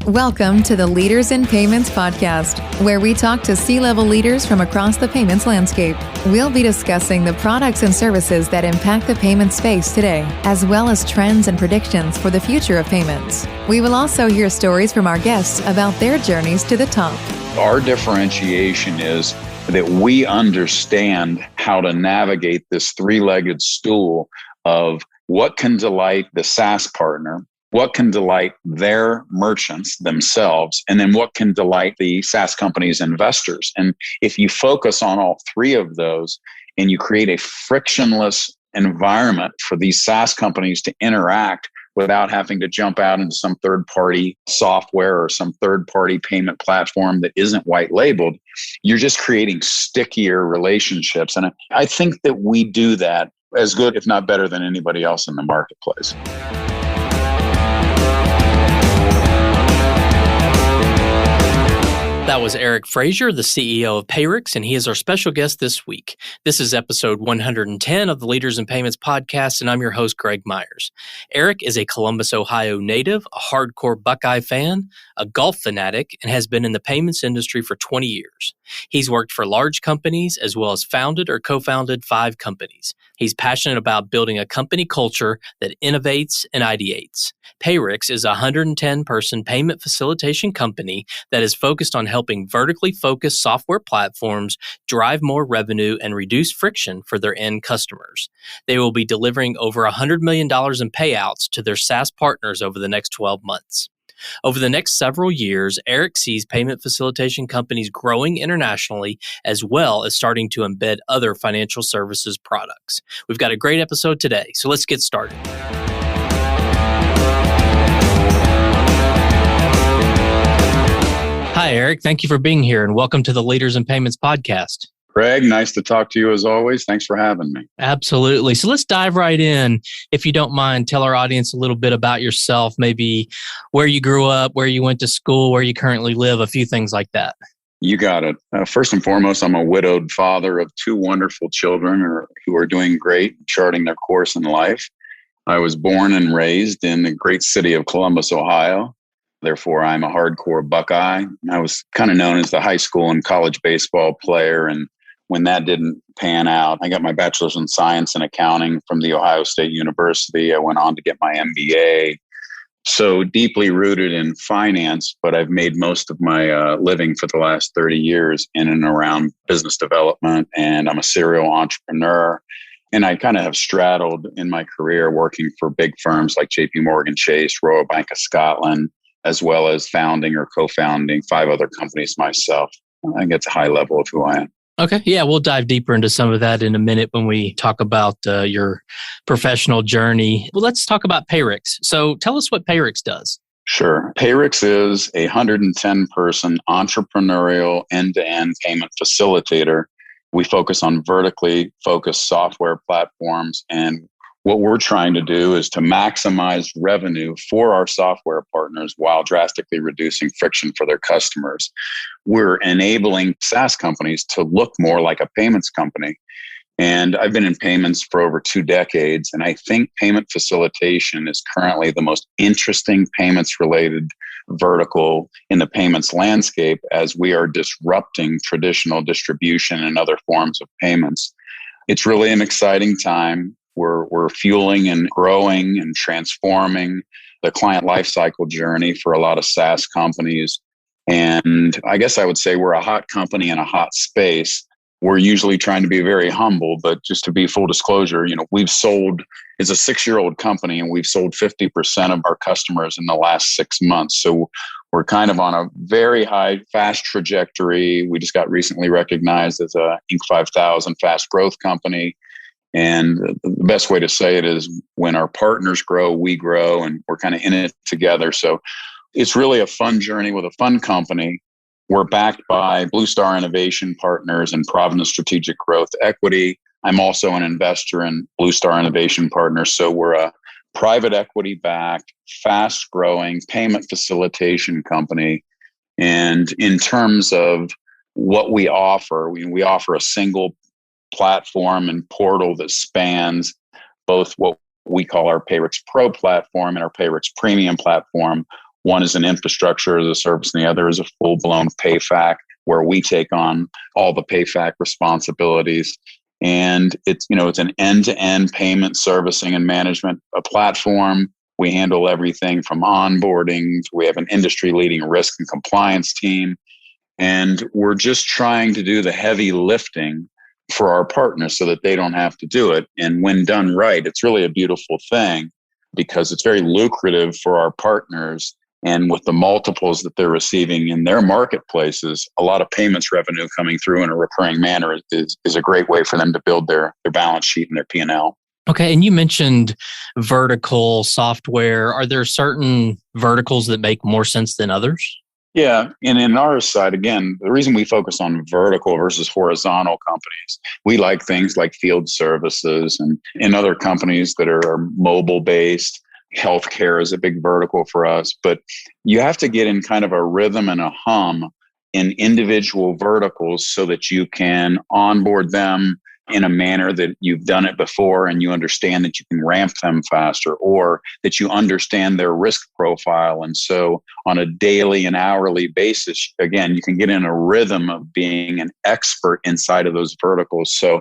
Welcome to the Leaders in Payments podcast, where we talk to C-level leaders from across the payments landscape. We'll be discussing the products and services that impact the payment space today, as well as trends and predictions for the future of payments. We will also hear stories from our guests about their journeys to the top. Our differentiation is that we understand how to navigate this three-legged stool of what can delight the SaaS partner, what can delight their merchants themselves, and then what can delight the SaaS company's investors. And if you focus on all three of those and you create a frictionless environment for these SaaS companies to interact without having to jump out into some third-party software or some third-party payment platform that isn't white labeled, you're just creating stickier relationships. And I think that we do that as good, if not better, than anybody else in the marketplace. That was Frazier, the CEO of Payrix, and he is our special guest this week. This is episode 110 of the Leaders in Payments podcast, and I'm your host, Greg Myers. Eric is a Columbus, Ohio native, a hardcore Buckeye fan, a golf fanatic, and has been in the payments industry for 20 years. He's worked for large companies as well as founded or co-founded 5 companies. He's passionate about building a company culture that innovates and ideates. Payrix is a 110-person payment facilitation company that is focused on helping vertically focused software platforms drive more revenue and reduce friction for their end customers. They will be delivering over $100 million in payouts to their SaaS partners over the next 12 months. Over the next several years, Eric sees payment facilitation companies growing internationally as well as starting to embed other financial services products. We've got a great episode today, so let's get started. Hi, Eric. Thank you for being here and welcome to the Leaders in Payments podcast. Greg, nice to talk to you as always. Thanks for having me. Absolutely. So let's dive right in. If you don't mind, tell our audience a little bit about yourself, maybe where you grew up, where you went to school, where you currently live, a few things like that. You got it. First and foremost, I'm a widowed father of 2 wonderful children who are doing great, charting their course in life. I was born and raised in the great city of Columbus, Ohio. Therefore, I'm a hardcore Buckeye. I was kind of known as the high school and college baseball player. And when that didn't pan out, I got my bachelor's in science and accounting from the Ohio State University. I went on to get my MBA. So deeply rooted in finance, but I've made most of my living for the last 30 years in and around business development. And I'm a serial entrepreneur. And I kind of have straddled in my career working for big firms like JP Morgan Chase, Royal Bank of Scotland, as well as founding or co-founding 5 other companies myself. I think it's a high level of who I am. Okay. Yeah, we'll dive deeper into some of that in a minute when we talk about your professional journey. Well, let's talk about Payrix. So tell us what Payrix does. Sure. Payrix is a 110-person entrepreneurial end-to-end payment facilitator. We focus on vertically focused software platforms, and what we're trying to do is to maximize revenue for our software partners while drastically reducing friction for their customers. We're enabling SaaS companies to look more like a payments company. And I've been in payments for over 2 decades, and I think payment facilitation is currently the most interesting payments-related vertical in the payments landscape as we are disrupting traditional distribution and other forms of payments. It's really an exciting time. We're fueling and growing and transforming the client lifecycle journey for a lot of SaaS companies. And I guess I would say we're a hot company in a hot space. We're usually trying to be very humble, but just to be full disclosure, we've sold, it's a 6-year-old company, and we've sold 50% of our customers in the last 6 months. So we're kind of on a very high, fast trajectory. We just got recently recognized as a Inc. 5000 fast growth company. And the best way to say it is when our partners grow, we grow, and we're kind of in it together. So it's really a fun journey with a fun company. We're backed by Blue Star Innovation Partners and Providence Strategic Growth Equity. I'm also an investor in Blue Star Innovation Partners. So we're a private equity-backed, fast-growing payment facilitation company. And in terms of what we offer, we offer a single platform and portal that spans both what we call our Payrix Pro platform and our Payrix Premium platform, One is an infrastructure as a service, and the other is a full-blown PayFac, where we take on all the PayFac responsibilities. And it's an end-to-end payment servicing and management platform. We handle everything from onboarding. We have an industry-leading risk and compliance team. And we're just trying to do the heavy lifting for our partners so that they don't have to do it. And when done right, it's really a beautiful thing because it's very lucrative for our partners. And with the multiples that they're receiving in their marketplaces, a lot of payments revenue coming through in a recurring manner is a great way for them to build their balance sheet and their P&L. Okay. And you mentioned vertical software. Are there certain verticals that make more sense than others? Yeah. And in our side, again, the reason we focus on vertical versus horizontal companies, we like things like field services and other companies that are mobile based. Healthcare is a big vertical for us, but you have to get in kind of a rhythm and a hum in individual verticals so that you can onboard them in a manner that you've done it before and you understand that you can ramp them faster, or that you understand their risk profile. And so on a daily and hourly basis, again, you can get in a rhythm of being an expert inside of those verticals. So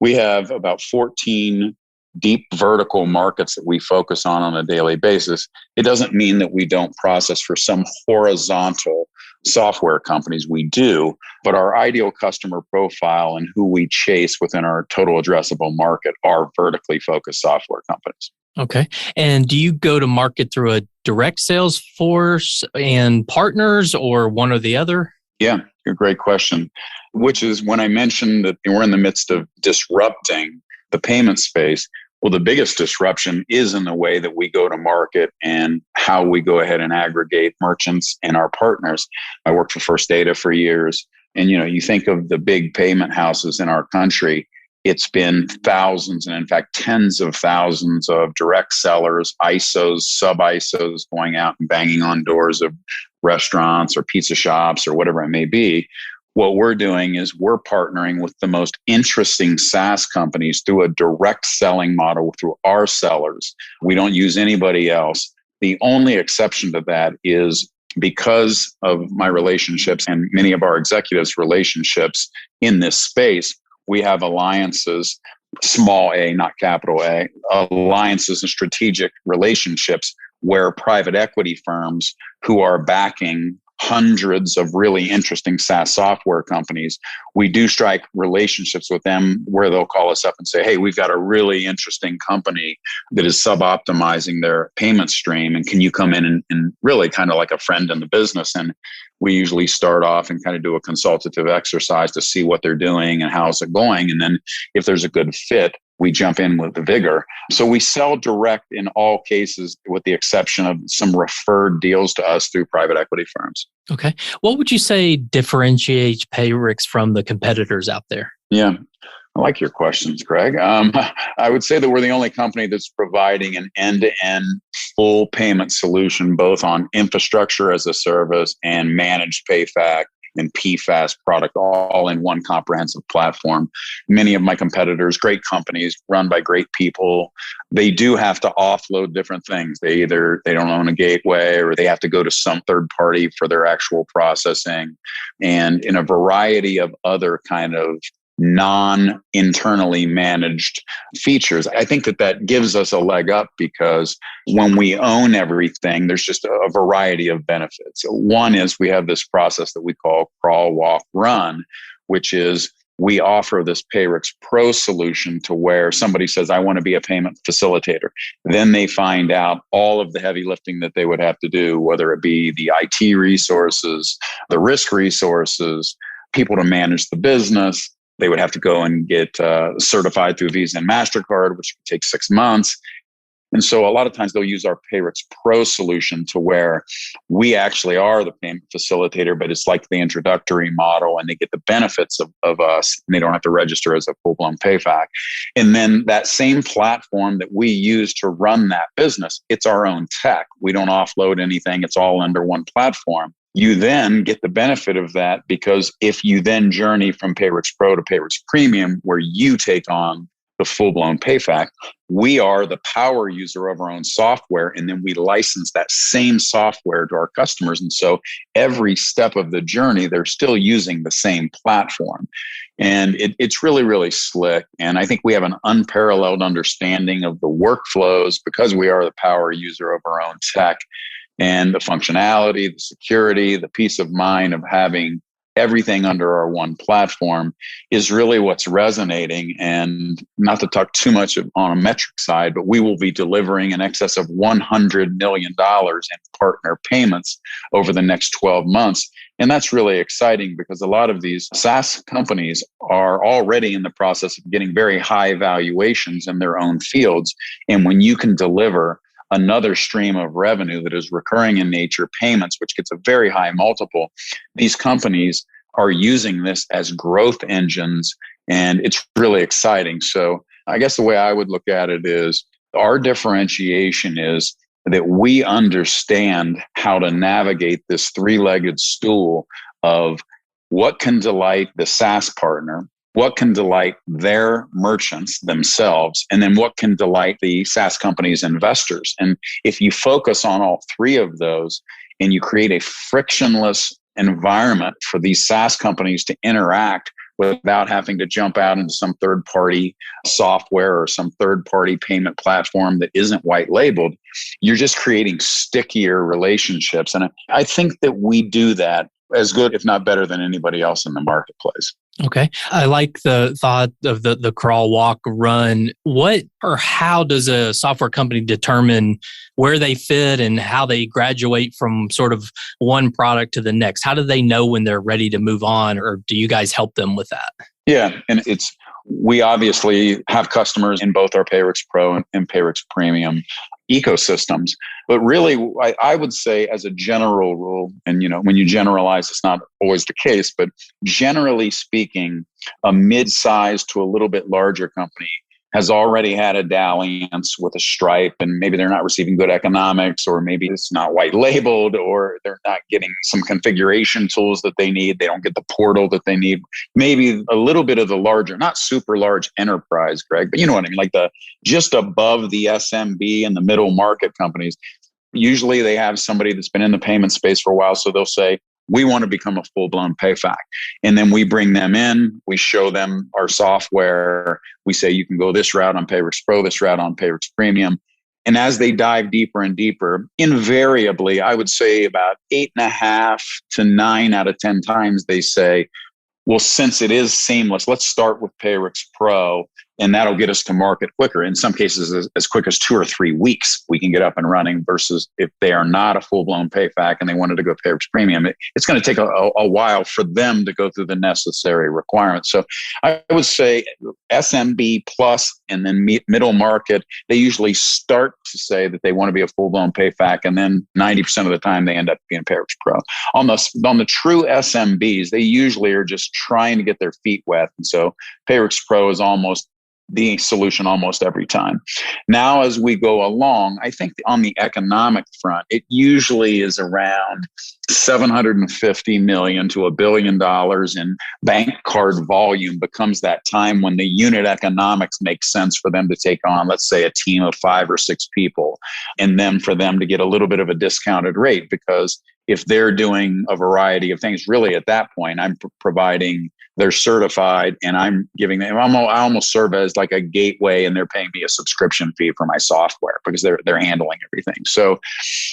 we have about 14 deep vertical markets that we focus on a daily basis. It doesn't mean that we don't process for some horizontal software companies. We do, but our ideal customer profile and who we chase within our total addressable market are vertically focused software companies. Okay. And do you go to market through a direct sales force and partners, or one or the other? Yeah, a great question, which is when I mentioned that we're in the midst of disrupting the payment space. Well, the biggest disruption is in the way that we go to market and how we go ahead and aggregate merchants and our partners. I worked for First Data for years. And, you think of the big payment houses in our country, it's been thousands and in fact, tens of thousands of direct sellers, ISOs, sub-ISOs going out and banging on doors of restaurants or pizza shops or whatever it may be. What we're doing is we're partnering with the most interesting SaaS companies through a direct selling model through our sellers. We don't use anybody else. The only exception to that is because of my relationships and many of our executives' relationships in this space, we have alliances, small a, not capital A, alliances and strategic relationships where private equity firms who are backing hundreds of really interesting SaaS software companies, we do strike relationships with them where they'll call us up and say, hey, we've got a really interesting company that is sub-optimizing their payment stream. And can you come in and really kind of like a friend in the business? And we usually start off and kind of do a consultative exercise to see what they're doing and how's it going. And then if there's a good fit, we jump in with the vigor. So we sell direct in all cases, with the exception of some referred deals to us through private equity firms. Okay. What would you say differentiates Payrix from the competitors out there? Yeah, I like your questions, Greg. I would say that we're the only company that's providing an end-to-end full payment solution, both on infrastructure as a service and managed PayFac and PFAS product, all in one comprehensive platform. Many of my competitors, great companies run by great people, they do have to offload different things. They don't own a gateway, or they have to go to some third party for their actual processing, and in a variety of other kind of non-internally managed features. I think that gives us a leg up because when we own everything, there's just a variety of benefits. One is we have this process that we call crawl, walk, run, which is we offer this Payrix Pro solution to where somebody says, I want to be a payment facilitator. Then they find out all of the heavy lifting that they would have to do, whether it be the IT resources, the risk resources, people to manage the business. They would have to go and get certified through Visa and MasterCard, which could take 6 months. And so a lot of times they'll use our Payrix Pro solution to where we actually are the payment facilitator, but it's like the introductory model, and they get the benefits of us, and they don't have to register as a full-blown PayFac. And then that same platform that we use to run that business, it's our own tech. We don't offload anything. It's all under one platform. You then get the benefit of that, because if you then journey from Payrix Pro to Payrix Premium, where you take on the full-blown PayFac. We are the power user of our own software, and then we license that same software to our customers. And so every step of the journey, they're still using the same platform. And it's really, really slick. And I think we have an unparalleled understanding of the workflows because we are the power user of our own tech, and the functionality, the security, the peace of mind of having everything under our one platform is really what's resonating. And not to talk too much on a metric side, but we will be delivering in excess of $100 million in partner payments over the next 12 months. And that's really exciting because a lot of these SaaS companies are already in the process of getting very high valuations in their own fields. And when you can deliver another stream of revenue that is recurring in nature, payments, which gets a very high multiple, these companies are using this as growth engines, and it's really exciting. So I guess the way I would look at it is our differentiation is that we understand how to navigate this three-legged stool of what can delight the SaaS partner, what can delight their merchants themselves, and then what can delight the SaaS company's investors. And if you focus on all three of those and you create a frictionless environment for these SaaS companies to interact without having to jump out into some third-party software or some third-party payment platform that isn't white labeled, you're just creating stickier relationships. And I think that we do that as good, if not better, than anybody else in the marketplace. Okay. I like the thought of the crawl, walk, run. What or how does a software company determine where they fit and how they graduate from sort of one product to the next? How do they know when they're ready to move on, or do you guys help them with that? Yeah. And we obviously have customers in both our Payrix Pro and Payrix Premium ecosystems. But really, I would say as a general rule, and when you generalize, it's not always the case, but generally speaking, a mid-sized to a little bit larger company has already had a dalliance with a Stripe, and maybe they're not receiving good economics, or maybe it's not white labeled, or they're not getting some configuration tools that they need. They don't get the portal that they need. Maybe a little bit of the larger, not super large enterprise, Greg, but you know what I mean? Like just above the SMB and the middle market companies. Usually they have somebody that's been in the payment space for a while. So they'll say, we want to become a full-blown PayFac. And then we bring them in, we show them our software. We say, you can go this route on Payrix Pro, this route on Payrix Premium. And as they dive deeper and deeper, invariably, I would say about 8.5 to 9 out of 10 times, they say, well, since it is seamless, let's start with Payrix Pro, and that'll get us to market quicker. In some cases, as quick as 2 or 3 weeks, we can get up and running, versus if they are not a full-blown PayFac and they wanted to go Payrix Premium, it's going to take a while for them to go through the necessary requirements. So I would say SMB plus and then middle market, they usually start to say that they want to be a full-blown PayFac, and then 90% of the time they end up being Payrix Pro. On the true SMBs, they usually are just trying to get their feet wet. And so Payrix Pro is almost the solution almost every time. Now, as we go along, I think on the economic front, it usually is around $750 million to $1 billion in bank card volume becomes that time when the unit economics makes sense for them to take on, let's say, a team of 5 or 6 people, and then for them to get a little bit of a discounted rate, because if they're doing a variety of things, really at that point, I'm providing, they're certified, and I'm giving them, I almost serve as like a gateway, and they're paying me a subscription fee for my software because they're handling everything. So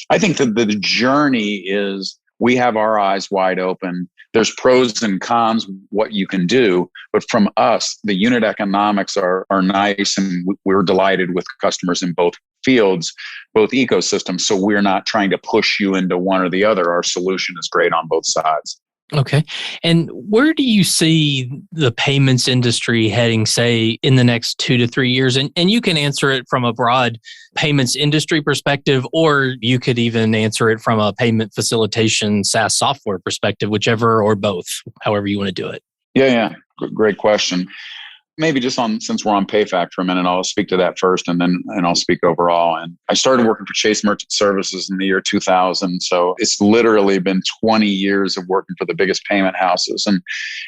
I think that the journey is, we have our eyes wide open. There's pros and cons, what you can do, but from us, the unit economics are nice, and we're delighted with customers in both fields, both ecosystems. So we're not trying to push you into one or the other. Our solution is great on both sides. Okay. And where do you see the payments industry heading, say, in the next 2 to 3 years? And you can answer it from a broad payments industry perspective, or you could even answer it from a payment facilitation SaaS software perspective, whichever or both, however you want to do it. Yeah. Great question. maybe just since we're on PayFac for a minute, I'll speak to that first and I'll speak overall. And I started working for Chase Merchant Services in the year 2000. So it's literally been 20 years of working for the biggest payment houses. And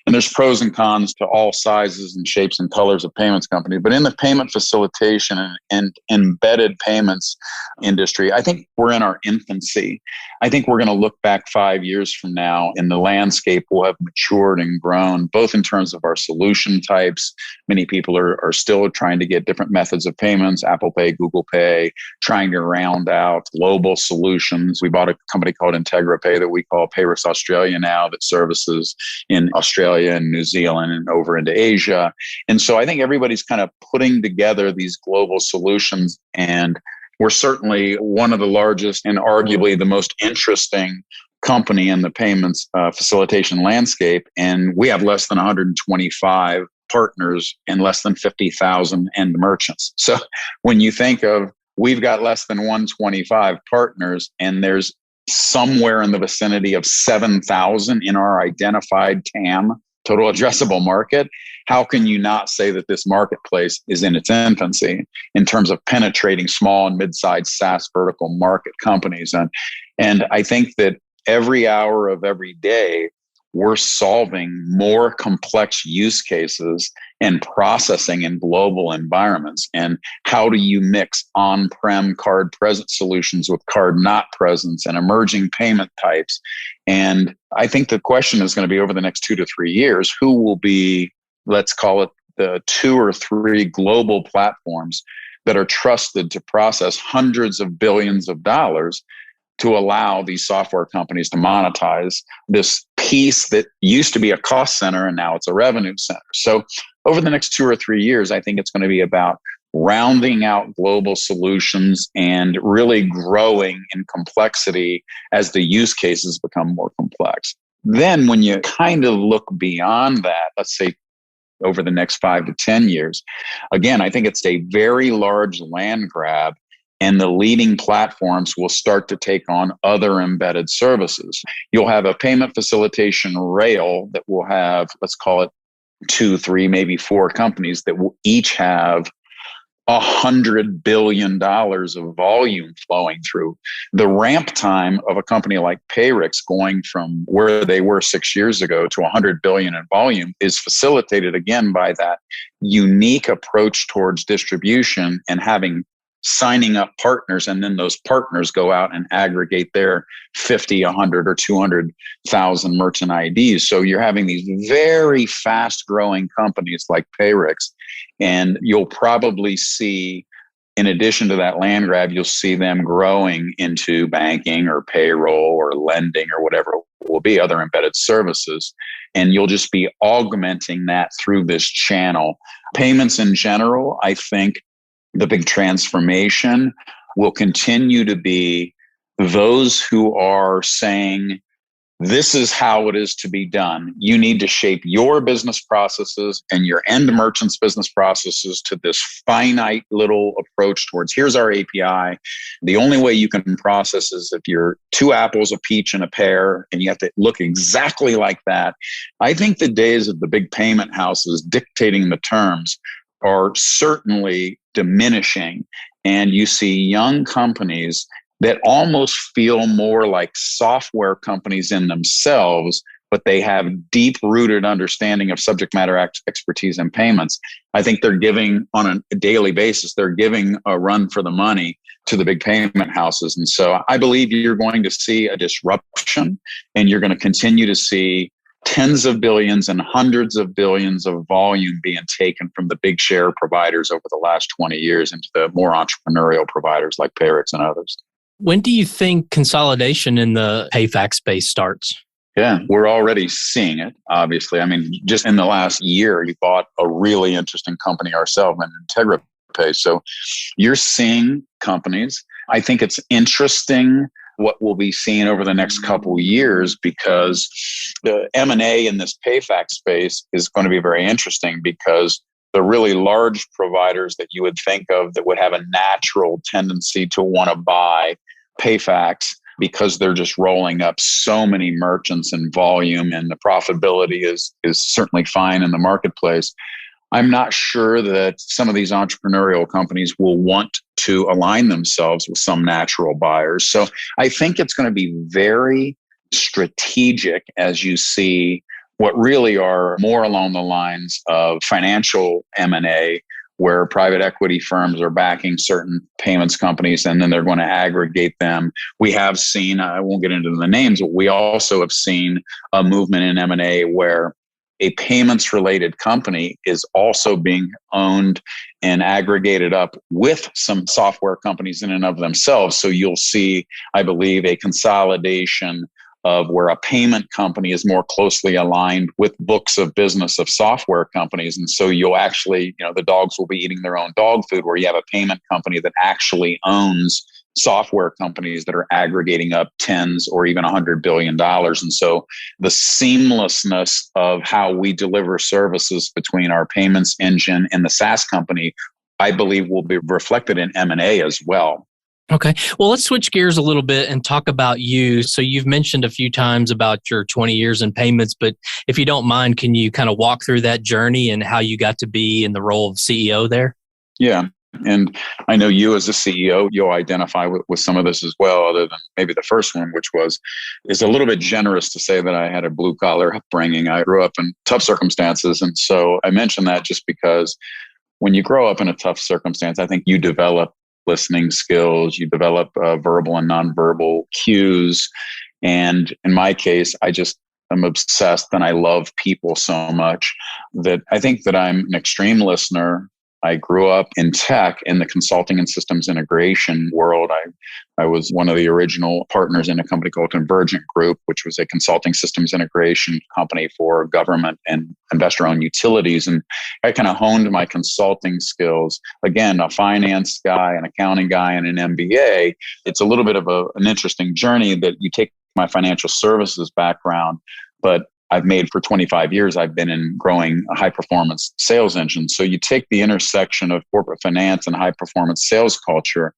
there's pros and cons to all sizes and shapes and colors of payments company. But in the payment facilitation and embedded payments industry, I think we're in our infancy. I think we're going to look back 5 years from now and the landscape will have matured and grown, both in terms of our solution types. Many people are still trying to get different methods of payments, Apple Pay, Google Pay, trying to round out global solutions. We bought a company called IntegraPay that we call Payrix Australia now, that services in Australia and New Zealand and over into Asia. And so I think everybody's kind of putting together these global solutions, and we're certainly one of the largest and arguably the most interesting company in the payments facilitation landscape. And we have less than 125 partners and less than 50,000 end merchants. So when you think of, we've got less than 125 partners and there's somewhere in the vicinity of 7,000 in our identified TAM, total addressable market, how can you not say that this marketplace is in its infancy in terms of penetrating small and mid-sized SaaS vertical market companies? And I think that every hour of every day, we're solving more complex use cases and processing in global environments. And how do you mix on-prem card present solutions with card not presents and emerging payment types? And I think the question is going to be, over the next 2 to 3 years, who will be, let's call it, the 2 or 3 global platforms that are trusted to process hundreds of billions of dollars to allow these software companies to monetize this piece that used to be a cost center and now it's a revenue center. So over the next 2 or 3 years, I think it's going to be about rounding out global solutions and really growing in complexity as the use cases become more complex. Then when you kind of look beyond that, let's say over the next 5 to 10 years, again, I think it's a very large land grab. And the leading platforms will start to take on other embedded services. You'll have a payment facilitation rail that will have, let's call it 2, 3, maybe 4 companies that will each have $100 billion of volume flowing through. The ramp time of a company like Payrix going from where they were 6 years ago to $100 billion in volume is facilitated again by that unique approach towards distribution and signing up partners, and then those partners go out and aggregate their 50, 100, or 200,000 merchant IDs. So you're having these very fast growing companies like Payrix, and you'll probably see, in addition to that land grab, you'll see them growing into banking or payroll or lending or whatever it will be, other embedded services. And you'll just be augmenting that through this channel. Payments in general, I think, the big transformation will continue to be those who are saying, this is how it is to be done. You need to shape your business processes and your end merchant's business processes to this finite little approach towards, here's our API. The only way you can process is if you're 2 apples, a peach, and a pear, and you have to look exactly like that. I think the days of the big payment houses dictating the terms are certainly diminishing. And you see young companies that almost feel more like software companies in themselves, but they have deep-rooted understanding of subject matter expertise in payments. I think they're giving, on a daily basis, they're giving a run for the money to the big payment houses. And so I believe you're going to see a disruption, and you're going to continue to see tens of billions and hundreds of billions of volume being taken from the big share providers over the last 20 years into the more entrepreneurial providers like Payrix and others. When do you think consolidation in the PayFac space starts? Yeah, we're already seeing it, obviously. I mean, just in the last year, we bought a really interesting company ourselves, IntegraPay. So you're seeing companies. I think it's interesting what we'll be seeing over the next couple of years, because the M&A in this PayFac space is going to be very interesting, because the really large providers that you would think of that would have a natural tendency to want to buy PayFacs, because they're just rolling up so many merchants and volume, and the profitability is certainly fine in the marketplace. I'm not sure that some of these entrepreneurial companies will want to align themselves with some natural buyers. So I think it's going to be very strategic as you see what really are more along the lines of financial M&A, where private equity firms are backing certain payments companies and then they're going to aggregate them. We have seen, I won't get into the names, but we also have seen a movement in M&A where a payments related company is also being owned and aggregated up with some software companies in and of themselves. So you'll see, I believe, a consolidation of where a payment company is more closely aligned with books of business of software companies. And so you'll actually, the dogs will be eating their own dog food, where you have a payment company that actually owns software companies that are aggregating up tens or even $100 billion. And so the seamlessness of how we deliver services between our payments engine and the SaaS company, I believe, will be reflected in M&A as well. Okay. Well, let's switch gears a little bit and talk about you. So you've mentioned a few times about your 20 years in payments, but if you don't mind, can you kind of walk through that journey and how you got to be in the role of CEO there? Yeah. And I know you as a CEO, you'll identify with some of this as well, other than maybe the first one, which is a little bit generous to say that I had a blue collar upbringing. I grew up in tough circumstances. And so I mention that just because when you grow up in a tough circumstance, I think you develop listening skills, you develop verbal and nonverbal cues. And in my case, I'm obsessed and I love people so much that I think that I'm an extreme listener. I grew up in tech in the consulting and systems integration world. I was one of the original partners in a company called Convergent Group, which was a consulting systems integration company for government and investor-owned utilities. And I kind of honed my consulting skills. Again, a finance guy, an accounting guy, and an MBA. It's a little bit of an interesting journey that you take my financial services background, but I've made for 25 years, I've been in growing a high performance sales engine. So you take the intersection of corporate finance and high performance sales culture.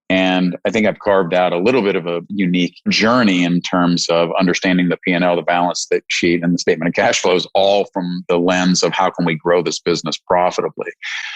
And I think I've carved out a little bit of a unique journey in terms of understanding the P&L, the balance sheet, and the statement of cash flows, all from the lens of how can we grow this business profitably.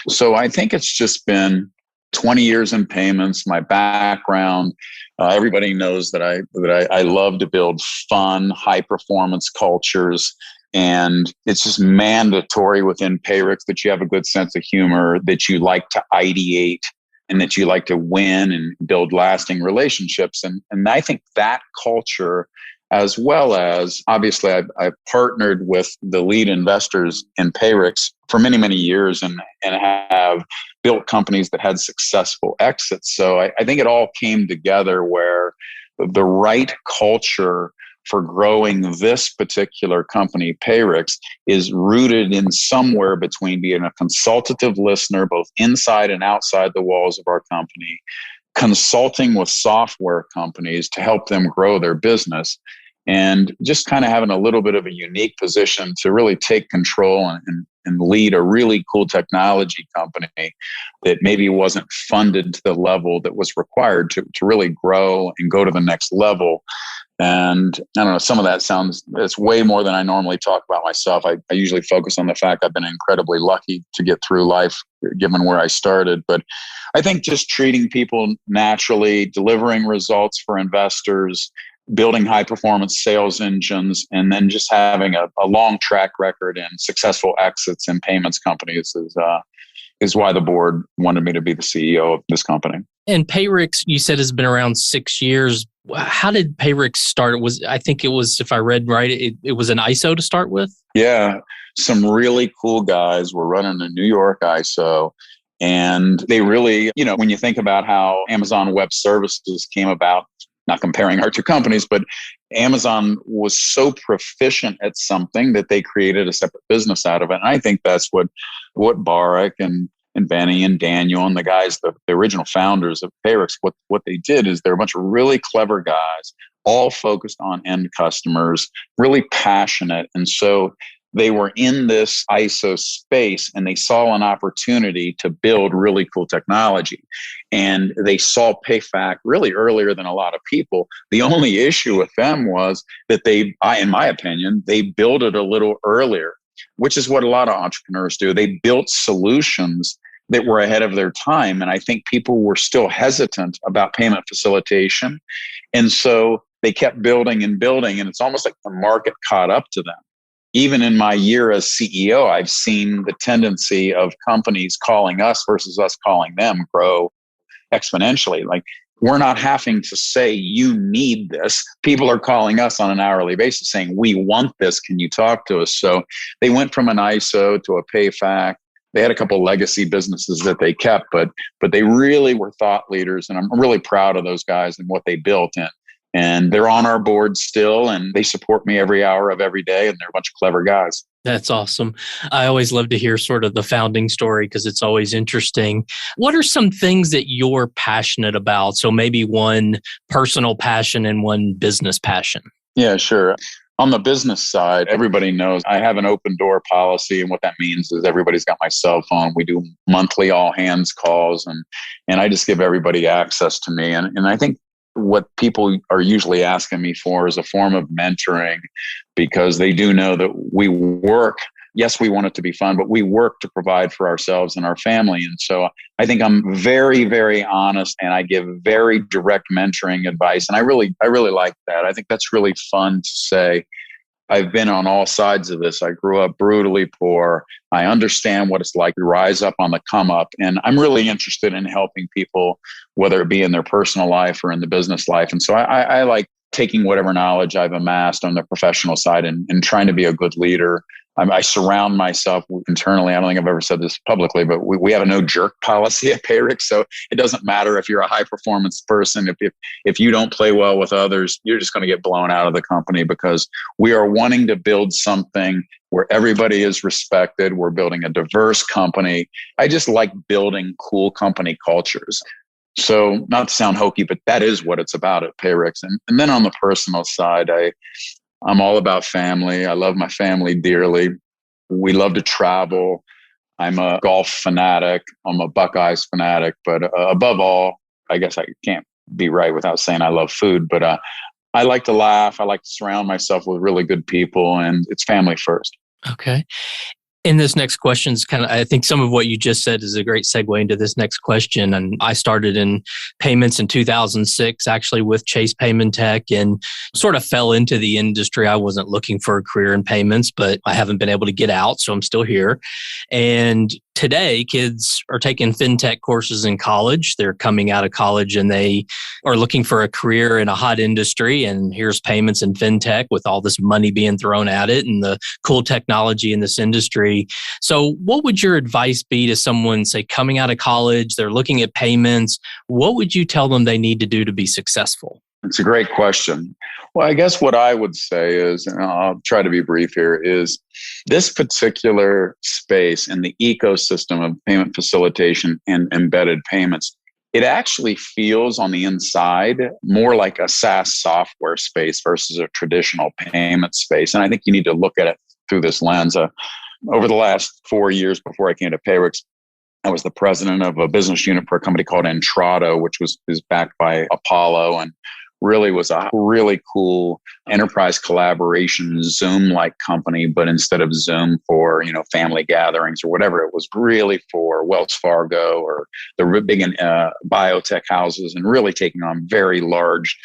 So I think it's just been 20 years in payments, my background. Everybody knows that I love to build fun, high performance cultures. And it's just mandatory within Payrix that you have a good sense of humor, that you like to ideate, and that you like to win and build lasting relationships. And I think that culture, as well as obviously I've partnered with the lead investors in Payrix for many, many years and have built companies that had successful exits. So I think it all came together where the right culture for growing this particular company, Payrix, is rooted in somewhere between being a consultative listener, both inside and outside the walls of our company, consulting with software companies to help them grow their business, and just kind of having a little bit of a unique position to really take control and lead a really cool technology company that maybe wasn't funded to the level that was required to really grow and go to the next level. And I don't know, some of that it's way more than I normally talk about myself. I usually focus on the fact I've been incredibly lucky to get through life, given where I started. But I think just treating people naturally, delivering results for investors, building high performance sales engines, and then just having a long track record and successful exits in payments companies is why the board wanted me to be the CEO of this company. And Payrix, you said, has been around 6 years. How did Payrix start? I think it was, if I read right, it was an ISO to start with? Yeah. Some really cool guys were running a New York ISO. And they really, when you think about how Amazon Web Services came about, not comparing our two companies, but Amazon was so proficient at something that they created a separate business out of it. And I think that's what Barak and Benny and Daniel and the guys, the original founders of Payrix, what they did is they're a bunch of really clever guys, all focused on end customers, really passionate. And so they were in this ISO space and they saw an opportunity to build really cool technology. And they saw PayFac really earlier than a lot of people. The only issue with them was that in my opinion, they built it a little earlier. which is what a lot of entrepreneurs do. They built solutions that were ahead of their time. And I think people were still hesitant about payment facilitation. And so they kept building and building, and it's almost like the market caught up to them. Even in my year as CEO, I've seen the tendency of companies calling us versus us calling them grow exponentially. Like, we're not having to say, you need this. People are calling us on an hourly basis saying, we want this. Can you talk to us? So they went from an ISO to a PayFac. They had a couple legacy businesses that they kept, but they really were thought leaders. And I'm really proud of those guys and what they built. And they're on our board still, and they support me every hour of every day. And they're a bunch of clever guys. That's awesome. I always love to hear sort of the founding story because it's always interesting. What are some things that you're passionate about? So maybe one personal passion and one business passion. Yeah, sure. On the business side, everybody knows I have an open door policy. And what that means is everybody's got my cell phone. We do monthly all hands calls, and I just give everybody access to me. And I think what people are usually asking me for is a form of mentoring, because they do know that we work. Yes, we want it to be fun, but we work to provide for ourselves and our family. And so I think I'm very, very honest, and I give very direct mentoring advice. And I really like that. I think that's really fun to say. I've been on all sides of this. I grew up brutally poor. I understand what it's like to rise up on the come up. And I'm really interested in helping people, whether it be in their personal life or in the business life. And so I like taking whatever knowledge I've amassed on the professional side and trying to be a good leader. I surround myself internally. I don't think I've ever said this publicly, but we have a no jerk policy at Payrix. So it doesn't matter if you're a high performance person. If you don't play well with others, you're just going to get blown out of the company, because we are wanting to build something where everybody is respected. We're building a diverse company. I just like building cool company cultures. So not to sound hokey, but that is what it's about at Payrix. And then on the personal side, I'm all about family. I love my family dearly. We love to travel. I'm a golf fanatic. I'm a Buckeyes fanatic. But above all, I guess I can't be right without saying I love food. But I like to laugh. I like to surround myself with really good people, and it's family first. Okay. And this next question is I think some of what you just said is a great segue into this next question. And I started in payments in 2006, actually with Chase Payment Tech, and sort of fell into the industry. I wasn't looking for a career in payments, but I haven't been able to get out, so I'm still here. And today, kids are taking fintech courses in college. They're coming out of college and they are looking for a career in a hot industry. And here's payments and fintech with all this money being thrown at it and the cool technology in this industry. So what would your advice be to someone, say, coming out of college, they're looking at payments? What would you tell them they need to do to be successful? It's a great question. Well, I guess what I would say is, and I'll try to be brief here, is this particular space in the ecosystem of payment facilitation and embedded payments, it actually feels on the inside more like a SaaS software space versus a traditional payment space. And I think you need to look at it through this lens. Over the last 4 years before I came to Payrix, I was the president of a business unit for a company called Entrado, which is backed by Apollo, and really was a really cool enterprise collaboration Zoom-like company. But instead of Zoom for, family gatherings or whatever, it was really for Wells Fargo or the big biotech houses, and really taking on very large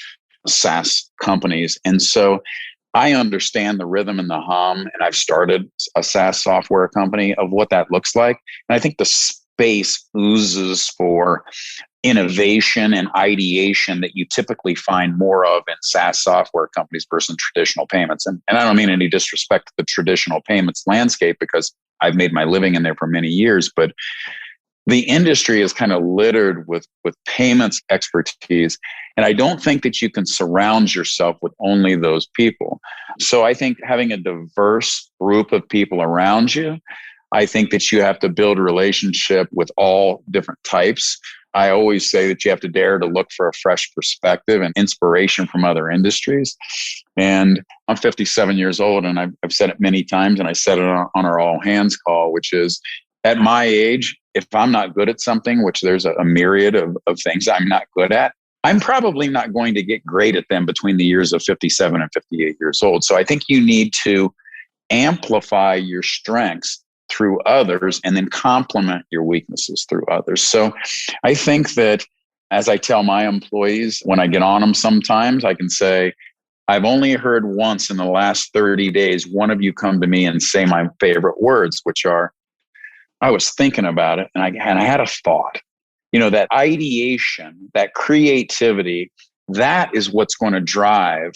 SaaS companies. And so I understand the rhythm and the hum, and I've started a SaaS software company of what that looks like. And I think the space oozes for innovation and ideation that you typically find more of in SaaS software companies versus traditional payments. And I don't mean any disrespect to the traditional payments landscape, because I've made my living in there for many years, but the industry is kind of littered with payments expertise. And I don't think that you can surround yourself with only those people. So I think having a diverse group of people around you, I think that you have to build a relationship with all different types. I always say that you have to dare to look for a fresh perspective and inspiration from other industries. And I'm 57 years old, and I've said it many times, and I said it on our all hands call, which is, at my age, if I'm not good at something, which there's a myriad of things I'm not good at, I'm probably not going to get great at them between the years of 57 and 58 years old. So I think you need to amplify your strengths through others and then complement your weaknesses through others. So I think that, as I tell my employees when I get on them sometimes, I can say, I've only heard once in the last 30 days, one of you come to me and say my favorite words, which are, I was thinking about it and I had a thought. That ideation, that creativity, that is what's going to drive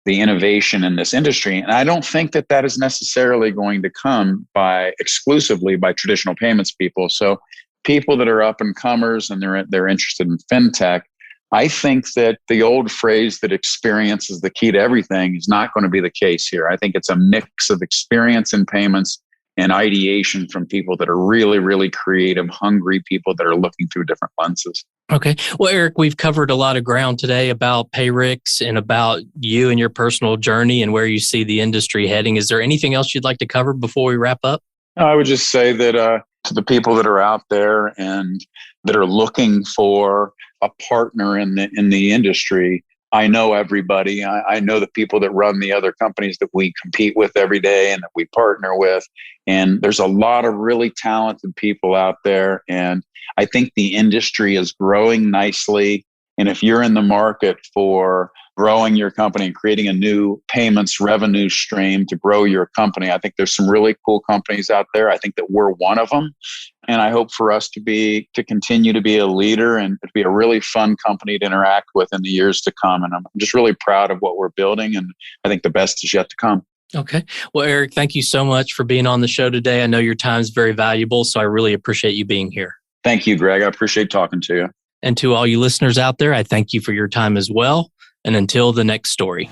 the innovation in this industry. And I don't think that is necessarily going to come exclusively by traditional payments people. So people that are up and comers and they're interested in fintech, I think that the old phrase that experience is the key to everything is not going to be the case here. I think it's a mix of experience in payments and ideation from people that are really, really creative, hungry people that are looking through different lenses. Okay. Well, Eric, we've covered a lot of ground today about Payrix and about you and your personal journey and where you see the industry heading. Is there anything else you'd like to cover before we wrap up? I would just say that to the people that are out there and that are looking for a partner in the industry, I know everybody. I know the people that run the other companies that we compete with every day and that we partner with. And there's a lot of really talented people out there. And I think the industry is growing nicely. And if you're in the market for growing your company and creating a new payments revenue stream to grow your company, I think there's some really cool companies out there. I think that we're one of them. And I hope for us to continue to be a leader and to be a really fun company to interact with in the years to come. And I'm just really proud of what we're building. And I think the best is yet to come. Okay. Well, Eric, thank you so much for being on the show today. I know your time is very valuable, so I really appreciate you being here. Thank you, Greg. I appreciate talking to you. And to all you listeners out there, I thank you for your time as well. And until the next story.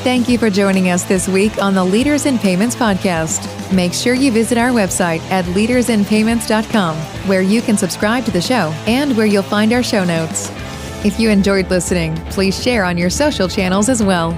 Thank you for joining us this week on the Leaders in Payments podcast. Make sure you visit our website at leadersinpayments.com, where you can subscribe to the show and where you'll find our show notes. If you enjoyed listening, please share on your social channels as well.